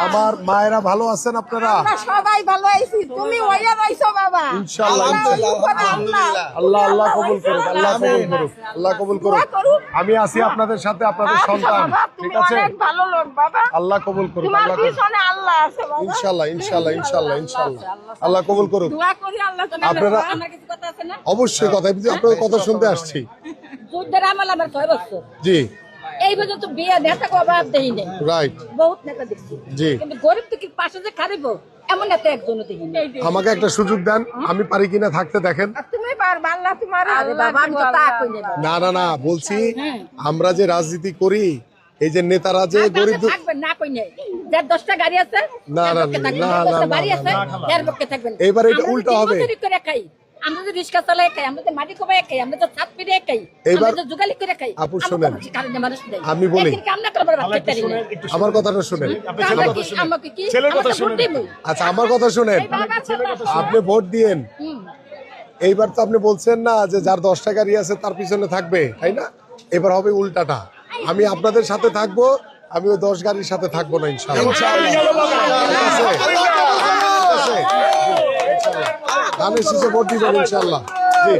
আমার মায়েরা ভালো আছেন আপনারা? সবাই ভালো আছি, তুমি ওইয়া রইছো বাবা। ইনশাআল্লাহ আল্লাহ আল্লাহ কবুল করুক, আল্লাহ কবুল করুক, আল্লাহ কবুল করুক। আমি আছি আপনাদের সাথে, আপনাদের সন্তান, ঠিক আছে? ভালো লোক বাবা, আল্লাহ কবুল করুক, তোমার আল্লাহ কবুল পিছনে আল্লাহ আছে বাবা। ইনশাআল্লাহ ইনশাআল্লাহ ইনশাআল্লাহ ইনশাআল্লাহ আল্লাহ কবুল করুক। দোয়া করি আল্লাহ তোমার আপনারা আমার কিছু কথা আছে না? অবশ্যই কথা, আপনাদের কথা শুনতে আসছি। যুদ্ধের আমল আমার 6 বছর। জি এই পর্যন্ত বিয়ে নেতা কো অভাব দেই নাই। রাইট। বহুত নেতা দেখছি। জি কিন্তু গরিব তো কি পাশে যে খারিব এমন নেতা একজনও দেখি নাই। আমাকে একটা সুযোগ দেন, আমি পারি কিনা থাকতে দেখেন। তুমি পারবা, আল্লাহ তোমার বাবা আমি তো তা কই নেব। না না না বলছি, আমরা যে রাজনীতি করি, এই যে নেতারা যে গরিব থাকবেন না কই নাই। যার 10টা গাড়ি আছে না, তার না, পক্ষে থাকবেন, না, যার 10টা না, বাড়ি না, আছে না, না, তার পক্ষে থাকবেন। এইবার এটা উল্টো হবে। আমরা যদি করে খাই, আমরা যদি রিস্কা চালাই খাই, আমরা তো মাটি কোবাই খাই, আমরা তো ছাদ পিড়ে খাই, এইবার আমরা তো জুগালি করে খাই। আপু শুনেন, আমি বলি, আমার কথাটা শুনেন। আচ্ছা আমার কথা শুনেন, আপনি ভোট দিয়েন, এইবার তো আপনি বলছেন না যে যার 10টা গাড়ি আছে তার পিছনে থাকবে, তাই না? এবার হবে উল্টাটা, আমি আপনাদের সাথে থাকবো, আমি ওই 10 গাড়ির সাথে থাকবো না ইনশাআল্লাহ। ধানের শীষে ভোট দিবেন ইনশাআল্লাহ। জি।